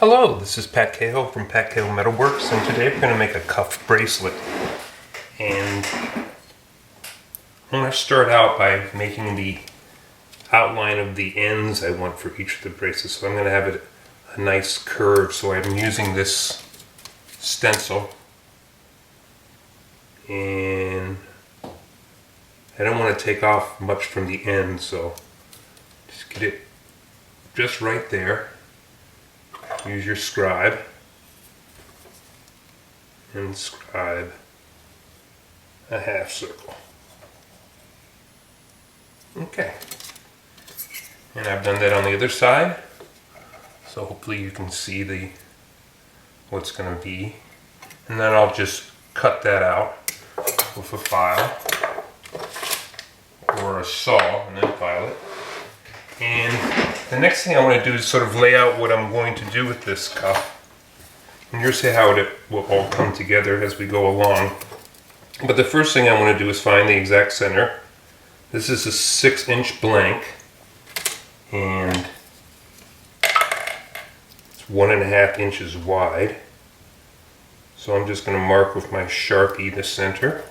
Hello, this is Pat Cahill from Pat Cahill Metalworks, and today we're going to make a cuff bracelet. And I'm going to start out by making the outline of the ends I want for each of the bracelets. So I'm going to have it a nice curve, so I'm using this stencil. And I don't want to take off much from the end, so just get it just right there. Use your scribe and scribe a half circle. Okay, and I've done that on the other side, so hopefully you can see what's going to be, and then I'll just cut that out with a file or a saw and then file it. And the next thing I want to do is sort of lay out what I'm going to do with this cuff. And you'll see how it will all come together as we go along. But the first thing I want to do is find the exact center. This is a 6-inch blank, and it's 1.5 inches wide. So I'm just going to mark with my Sharpie the center,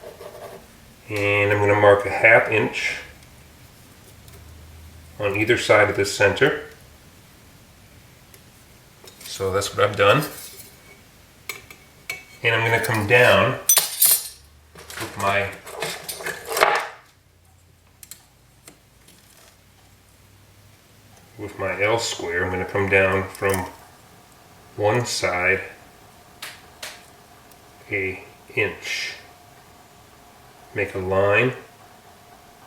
and I'm going to mark a 1/2 inch on either side of the center. So that's what I've done. And I'm going to come down with my L square. I'm going to come down from one side 1 inch. Make a line.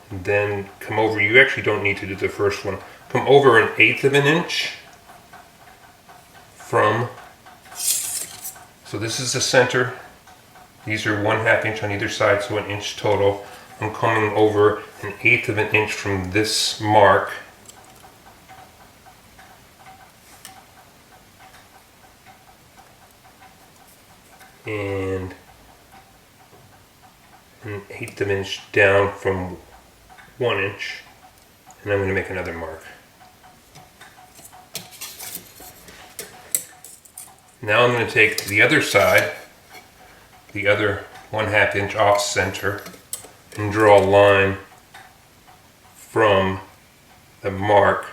And then come over, you actually don't need to do the first one. Come over 1/8 of an inch from, so this is the center. These are 1/2 inch on either side, so 1 inch total. I'm coming over 1/8 of an inch from this mark. And 1/8 of an inch down from 1 inch, and I'm going to make another mark. Now I'm going to take the other side, the other 1/2 inch off center, and draw a line from the mark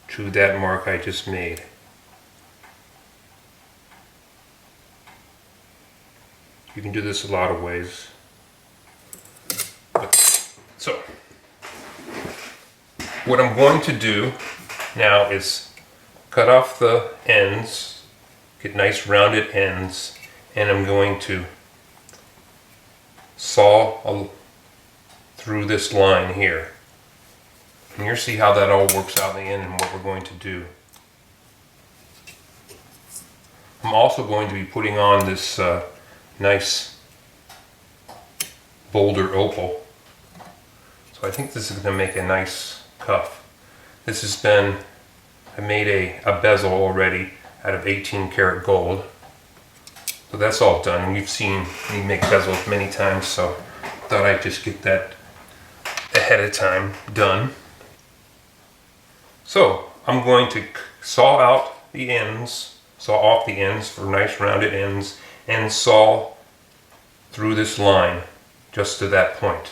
to that mark I just made. You can do this a lot of ways. So, what I'm going to do now is cut off the ends, get nice rounded ends, and I'm going to saw through this line here. And you'll see how that all works out in the end and what we're going to do. I'm also going to be putting on this nice Bolder Opal. So I think this is going to make a nice cuff. This has been, I made a bezel already out of 18 karat gold. So that's all done. And you've seen me make bezels many times, so I thought I'd just get that ahead of time done. So I'm going to saw out the ends, saw off the ends for nice rounded ends, and saw through this line just to that point.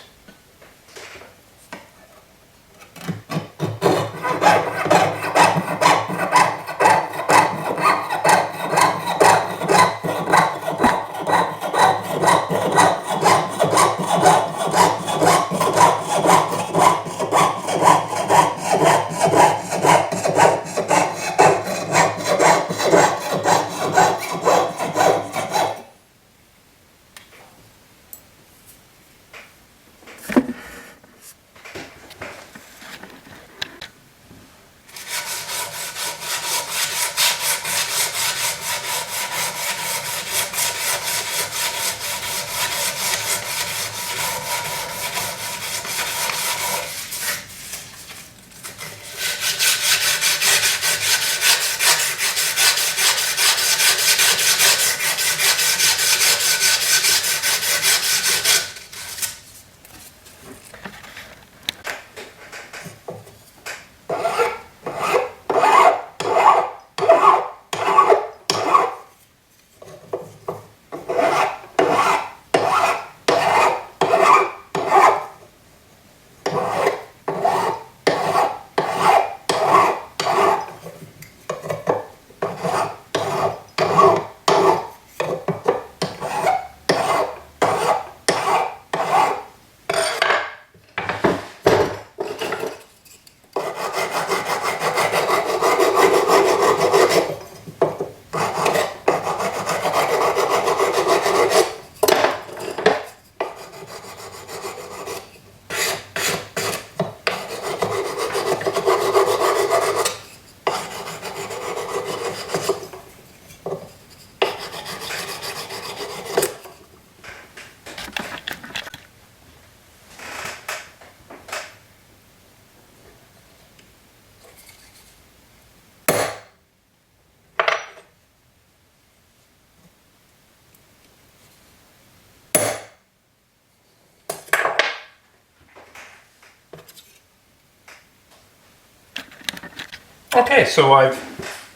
Okay, so I've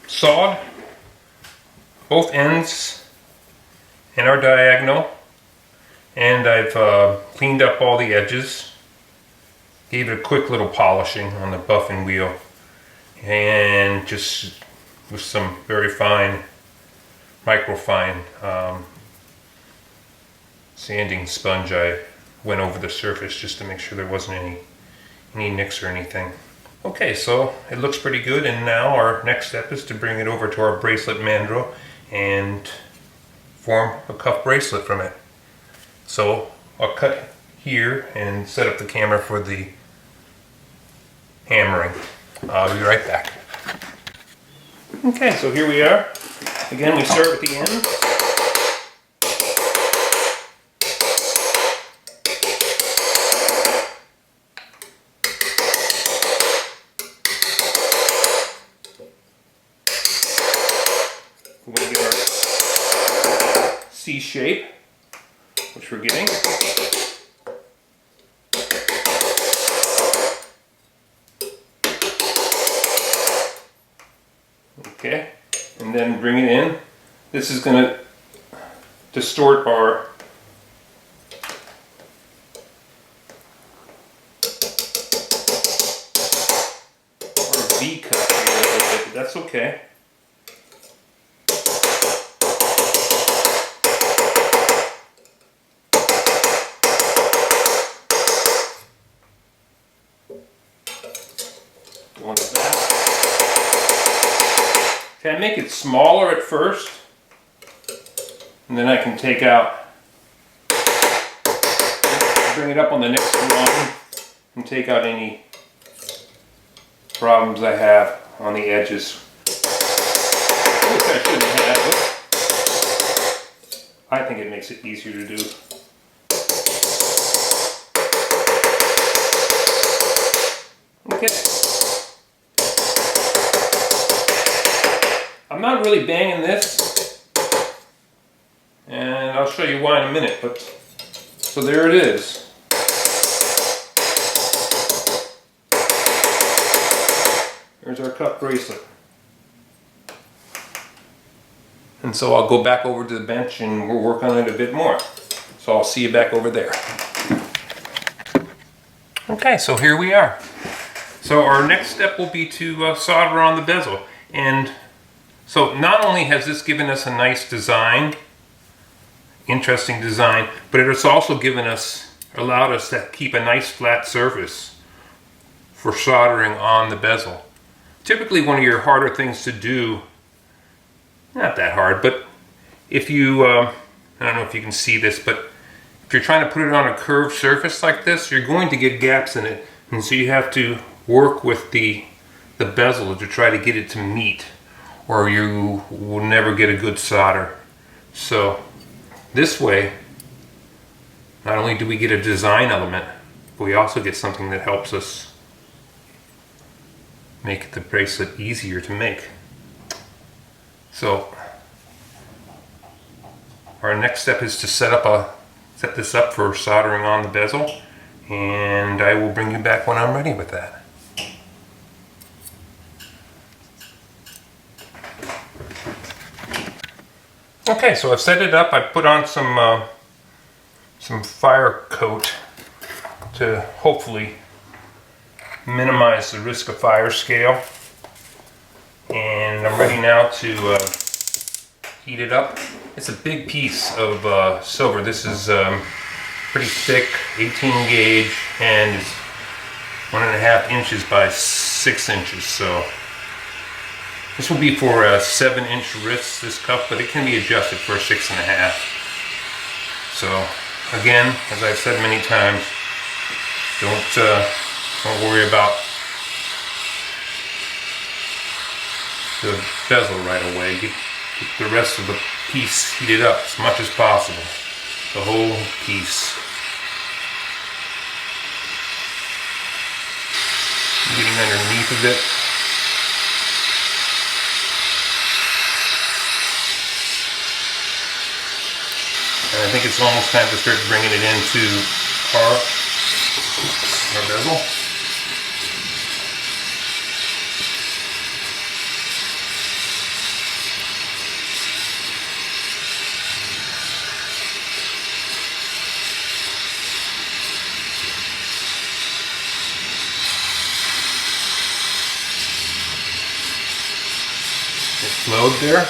sawed both ends and our diagonal, and I've cleaned up all the edges, gave it a quick little polishing on the buffing wheel, and just with some very fine, microfine sanding sponge, I went over the surface just to make sure there wasn't any nicks or anything. Okay, so it looks pretty good, and now our next step is to bring it over to our bracelet mandrel and form a cuff bracelet from it. So I'll cut here and set up the camera for the hammering. I'll be right back. Okay, so here we are. Again, we start with the end. We're going to get our C shape, which we're getting. Okay, and then bring it in. This is going to distort our V cut here a little bit, but that's okay. Go on the back. Okay, I make it smaller at first, and then I can take out, bring it up on the next one, and take out any problems I have on the edges. Which I shouldn't have, but I think it makes it easier to do. Okay. I'm not really banging this, and I'll show you why in a minute, but so there it is. There's our cuff bracelet. And so I'll go back over to the bench and we'll work on it a bit more. So I'll see you back over there. Okay, so here we are. So our next step will be to solder on the bezel. And so not only has this given us a nice design, interesting design, but it has also allowed us to keep a nice flat surface for soldering on the bezel. Typically one of your harder things to do, not that hard, but if you, I don't know if you can see this, but if you're trying to put it on a curved surface like this, you're going to get gaps in it. And so you have to work with the bezel to try to get it to meet, or you will never get a good solder. So this way, not only do we get a design element, but we also get something that helps us make the bracelet easier to make. So our next step is to set this up for soldering on the bezel, and I will bring you back when I'm ready with that. Okay, so I've set it up. I put on some fire coat to hopefully minimize the risk of fire scale, and I'm ready now to heat it up. It's a big piece of silver. This is pretty thick, 18 gauge, and is 1.5 inches by 6 inches. So this will be for 7-inch wrists, this cuff, but it can be adjusted for 6.5. So again, as I've said many times, don't worry about the bezel right away. Get the rest of the piece heated up as much as possible. The whole piece. Getting underneath of it. And I think it's almost time to start bringing it into our bezel. It flowed there.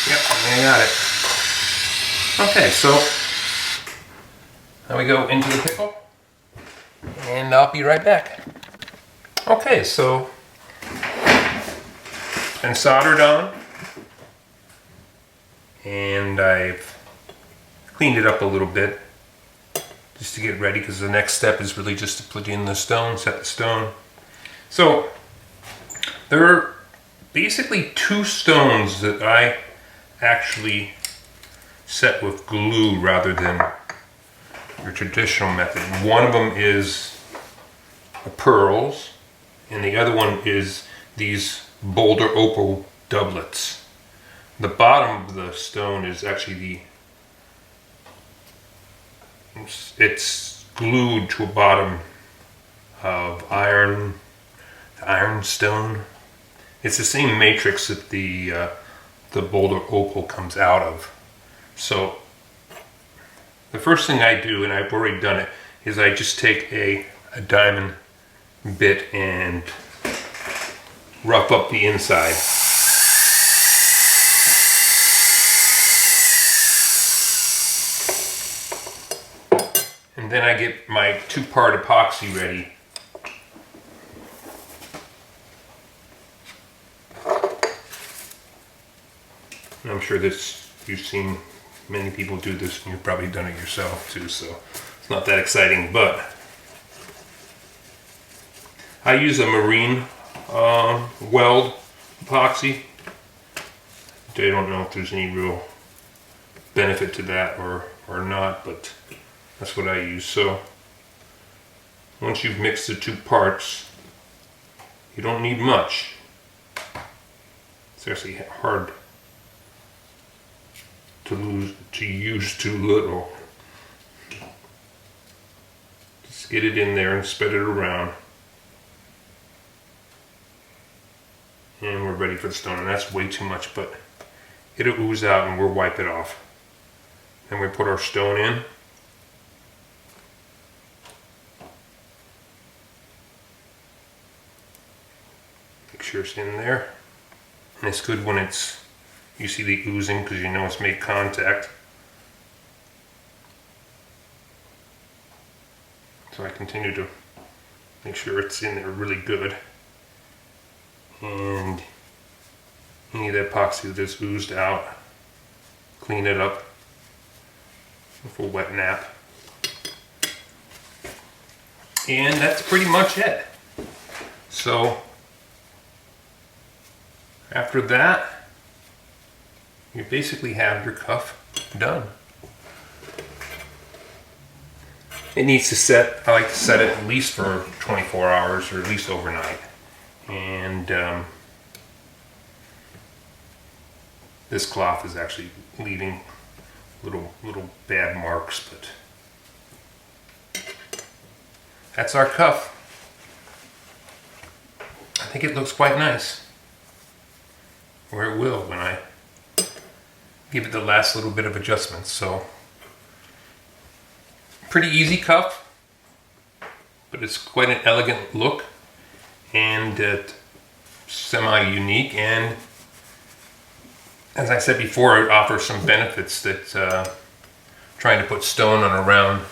Yep, I got it. Okay, so now we go into the pickle, and I'll be right back. Okay, so it's been soldered on, and I've cleaned it up a little bit just to get ready, because the next step is really just to put in the stone, set the stone. So there are basically two stones that I actually set with glue rather than your traditional method. One of them is the pearls, and the other one is these Bolder Opal doublets. The bottom of the stone is actually it's glued to a bottom of iron stone. It's the same matrix that the Bolder Opal comes out of. So the first thing I do, and I've already done it, is I just take a diamond bit and rough up the inside. And then I get my 2-part epoxy ready. And I'm sure you've seen many people do this, and you've probably done it yourself too, so it's not that exciting, but I use a marine weld epoxy. I don't know if there's any real benefit to that or not, but that's what I use. So once you've mixed the 2 parts, you don't need much. It's actually hard to use too little. Just get it in there and spread it around, and we're ready for the stone. And that's way too much, but it'll ooze out and we'll wipe it off. Then we put our stone in. Make sure it's in there, and it's good when you see the oozing, because you know it's made contact. So I continue to make sure it's in there really good. And any of the epoxy that's oozed out, clean it up with a wet nap. And that's pretty much it. So after that, you basically have your cuff done. It needs to set, I like to set it at least for 24 hours, or at least overnight. And this cloth is actually leaving little bad marks, but that's our cuff. I think it looks quite nice, or it will when I give it the last little bit of adjustments. So pretty easy cuff, but it's quite an elegant look, and semi-unique, and as I said before, it offers some benefits that trying to put stone on a round,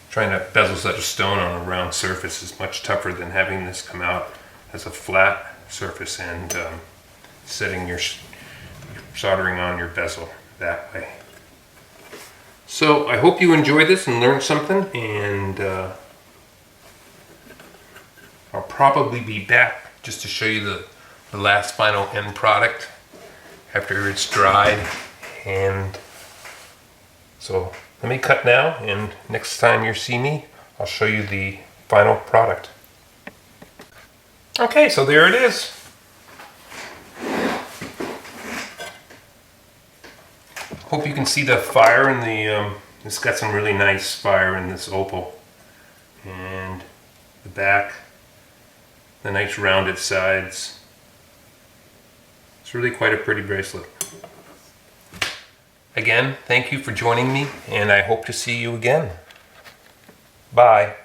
trying to bezel set a stone on a round surface is much tougher than having this come out as a flat surface and soldering on your bezel that way. So I hope you enjoyed this and learned something, and I'll probably be back just to show you the last final end product after it's dried. And so let me cut now, and next time you see me, I'll show you the final product. Okay, so there it is. Hope you can see the fire in the, it's got some really nice fire in this opal. And the back, the nice rounded sides. It's really quite a pretty bracelet. Again, thank you for joining me, and I hope to see you again. Bye.